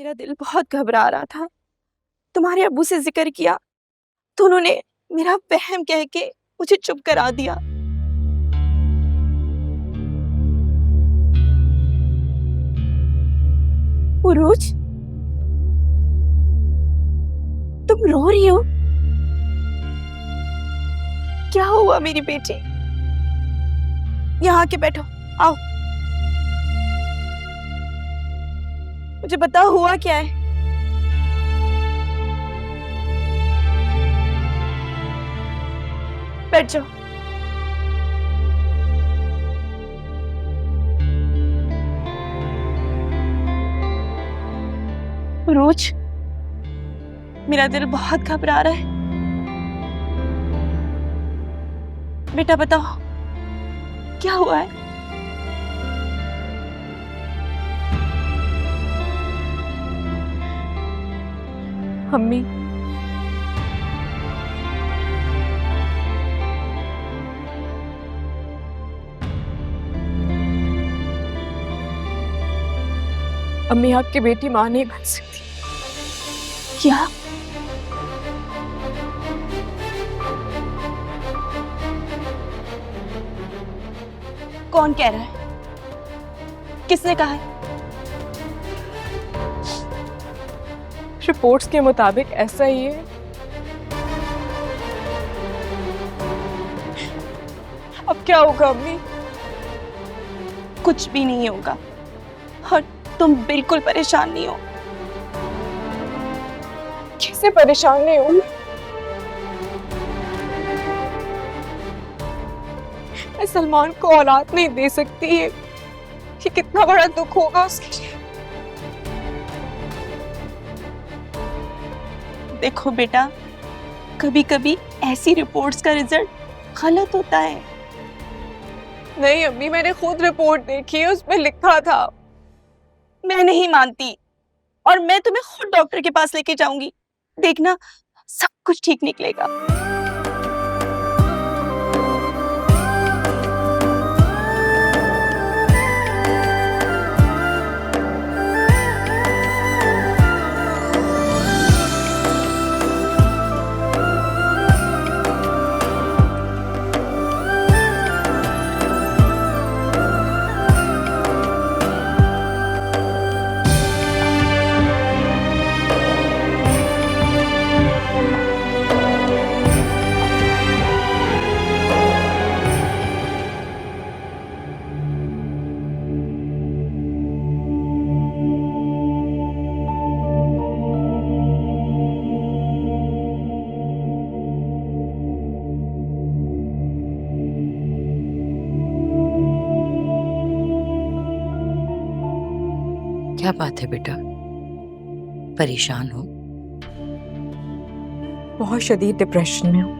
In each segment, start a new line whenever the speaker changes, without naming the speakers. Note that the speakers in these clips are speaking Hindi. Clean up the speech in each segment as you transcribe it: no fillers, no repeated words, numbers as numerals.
मेरा दिल बहुत घबरा रहा था। तुम्हारे अब्बू से जिक्र किया तो उन्होंने मेरा वहम कह के मुझे चुप करा दिया। उरूज, तुम रो रही हो? क्या हुआ मेरी बेटी? यहाँ आके बैठो, आओ। मुझे बताओ हुआ क्या है? बैठ जाओ। उरूज, मेरा दिल बहुत घबरा रहा है। बेटा बताओ क्या हुआ है?
अम्मी, अम्मी आपकी बेटी मां नहीं बन सकती।
क्या? कौन कह रहा है? किसने कहा है?
रिपोर्ट्स के मुताबिक ऐसा ही है। अब क्या होगा अम्मी?
कुछ भी नहीं होगा और तुम बिल्कुल परेशान नहीं हो।
कैसे परेशान नहीं हूँ? मैं सलमान को औलाद नहीं दे सकती है। ये कितना बड़ा दुख होगा उसके लिए।
देखो बेटा, कभी कभी ऐसी रिपोर्ट्स का रिजल्ट गलत होता है।
नहीं अम्मी, मैंने खुद रिपोर्ट देखी है, उसमें लिखा था।
मैं नहीं मानती और मैं तुम्हें खुद डॉक्टर के पास लेके जाऊंगी। देखना सब कुछ ठीक निकलेगा।
क्या बात है बेटा, परेशान हो?
बहुत शदीद डिप्रेशन में हूँ।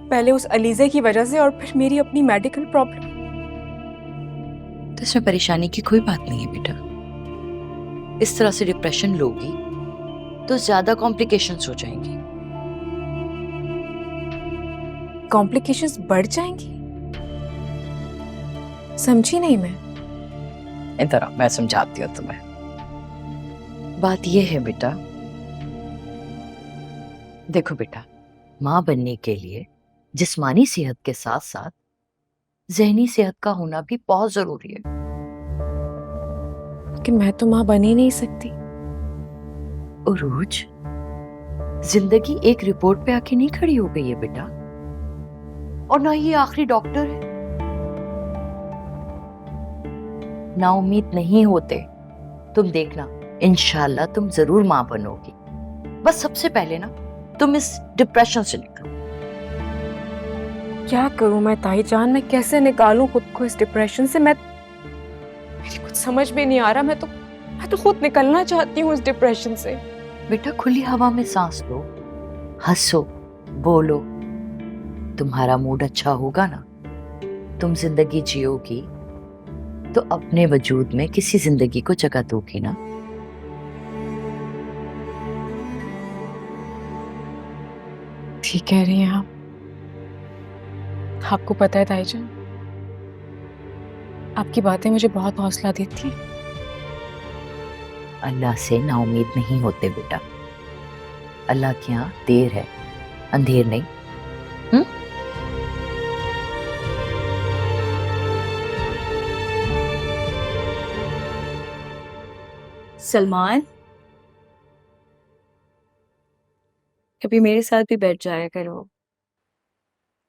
पहले उस अलीजे की वजह से और फिर मेरी अपनी मेडिकल प्रॉब्लम।
तो इसमें परेशानी की कोई बात नहीं है बेटा। इस तरह से डिप्रेशन लोगी तो ज्यादा कॉम्प्लिकेशंस हो जाएंगी।
कॉम्प्लिकेशंस बढ़ जाएंगी? समझी नहीं मैं।
इधर आओ, मैं समझाती हूँ तुम्हें। बात यह है बेटा, देखो बेटा, माँ बनने के लिए जिस्मानी सेहत के साथ साथ ज़हनी सेहत का होना भी बहुत जरूरी है।
लेकिन मैं तो माँ बन ही नहीं सकती।
उरूज, जिंदगी एक रिपोर्ट पे आके नहीं खड़ी हो गई है बेटा, और ना ये आखिरी डॉक्टर है। ना उम्मीद नहीं होते। तुम देखना, इंशाल्लाह तुम जरूर माँ बनोगी। बस सबसे पहले ना तुम इस डिप्रेशन से निकलो।
क्या करूं मैं ताई जान? मैं कैसे निकालूं खुद को इस डिप्रेशन से? मेरी कुछ समझ में नहीं आ रहा। मैं तो खुद निकलना चाहती हूँ इस डिप्रेशन से।
बेटा, खुली हवा में सांस लो, हंसो, बोलो। तुम्हारा मूड अच्छा होगा ना, तुम जिंदगी जियोगी तो अपने वजूद में किसी जिंदगी को जगह दोगी ना।
ठीक कह रही हैं आप। आपको पता है ताई जान, आपकी बातें मुझे बहुत हौसला देती हैं।
अल्लाह से नाउम्मीद नहीं होते बेटा। अल्लाह के यहाँ देर है, अंधेर नहीं।
सलमान, कभी मेरे साथ भी बैठ जाया करो,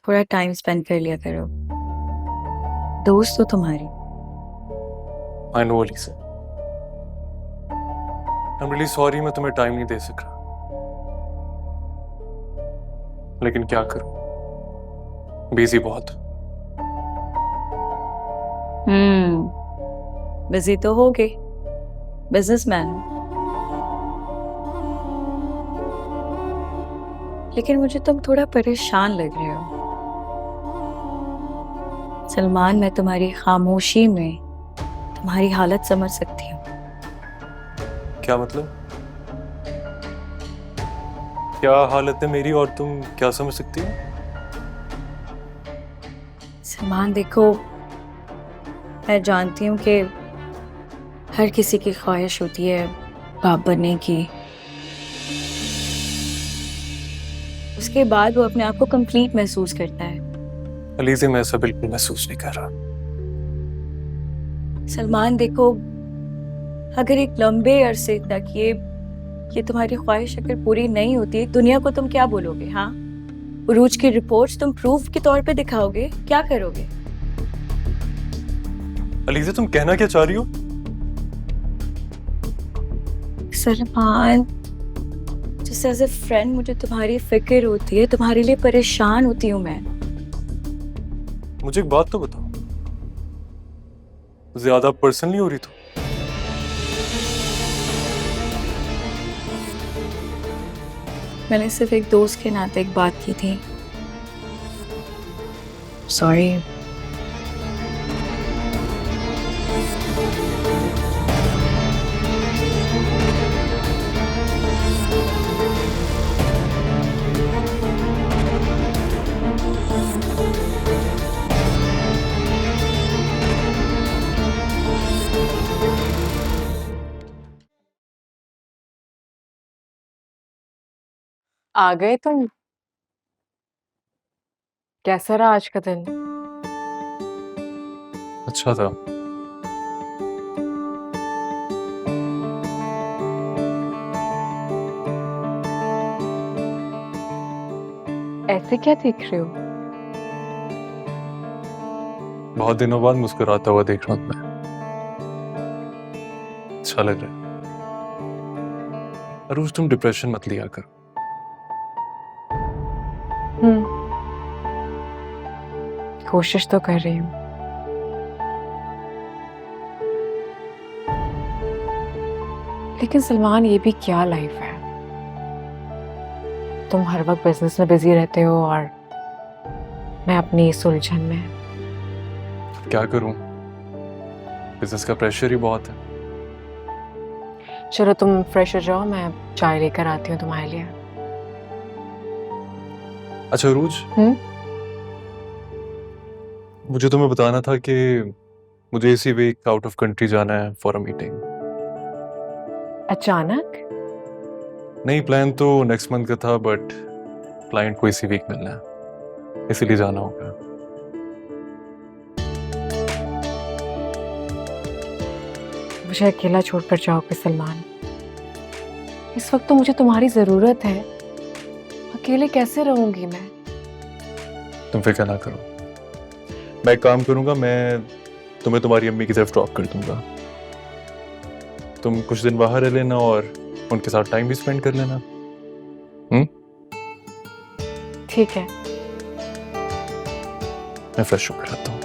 थोड़ा टाइम स्पेंड कर लिया करो। दोस्त हो तुम्हारी।
I know Alisa, I am really sorry, मैं तुम्हें टाइम नहीं दे सक रहा, लेकिन क्या करूं, बिजी बहुत।
बिजी तो हो गए, बिजनेसमैन हो। लेकिन मुझे तुम थोड़ा परेशान लग रहे हो। सलमान, मैं तुम्हारी खामोशी में तुम्हारी हालत समझ सकती हूँ।
क्या मतलब? क्या हालत है मेरी और तुम क्या समझ सकती हो?
सलमान देखो, मैं जानती हूँ कि हर किसी की ख्वाहिश होती है बाप बनने की, उसके बाद वो अपने आप को कंप्लीट महसूस करता है।
अलीज़ा, मैं ऐसा बिल्कुल महसूस नहीं कर रहा।
सलमान देखो, अगर एक लंबे अरसे तक ये तुम्हारी ख्वाहिश अगर पूरी नहीं होती, दुनिया को तुम क्या बोलोगे? हाँ, उरूज की रिपोर्ट्स तुम प्रूफ के तौर पे दिखाओगे? क्या करोगे?
अलीज़ा, तुम कहना क्या चाह रही हो?
सलमान, जैसे एज ए फ्रेंड मुझे तुम्हारी फिक्र होती है, तुम्हारे लिए परेशान होती हूँ मैं।
मुझे एक बात तो बताओ, ज्यादा पर्सनल नहीं हो रही तो?
मैंने सिर्फ एक दोस्त के नाते एक बात की थी। सॉरी।
आ गए तुम? कैसा रहा आज का दिन?
अच्छा था।
ऐसे क्या देख रहे हो?
बहुत दिनों बाद मुस्कुराता हुआ देख रहा हूं मैं। अच्छा लग रहा है। अरूज, तुम डिप्रेशन मत लिया करो।
कोशिश तो कर रही हूँ। लेकिन सलमान, ये भी क्या लाइफ है? तुम हर वक्त बिजनेस में बिजी रहते हो और मैं अपनी इस उलझन में।
क्या करूं, बिजनेस का प्रेशर ही बहुत है।
चलो तुम फ्रेश हो जाओ, मैं चाय लेकर आती हूँ तुम्हारे लिए।
अच्छा अरूज, मुझे तुम्हें बताना था कि मुझे इसी वीक आउट ऑफ कंट्री जाना है फॉर अ मीटिंग।
अचानक?
नहीं, प्लान तो नेक्स्ट मंथ का था, बट क्लाइंट को इसी वीक मिलना है, इसीलिए जाना होगा।
मुझे अकेला छोड़कर जाओगे सलमान? इस वक्त तो मुझे तुम्हारी जरूरत है। अकेले कैसे रहूंगी मैं?
तुम फिक्र ना करो, मैं एक काम करूंगा, मैं तुम्हें तुम्हारी अम्मी की तरफ ड्रॉप कर दूंगा। तुम कुछ दिन बाहर रह लेना और उनके साथ टाइम भी स्पेंड कर लेना।
ठीक है।
मैं फ्रेश होकर आता हूँ।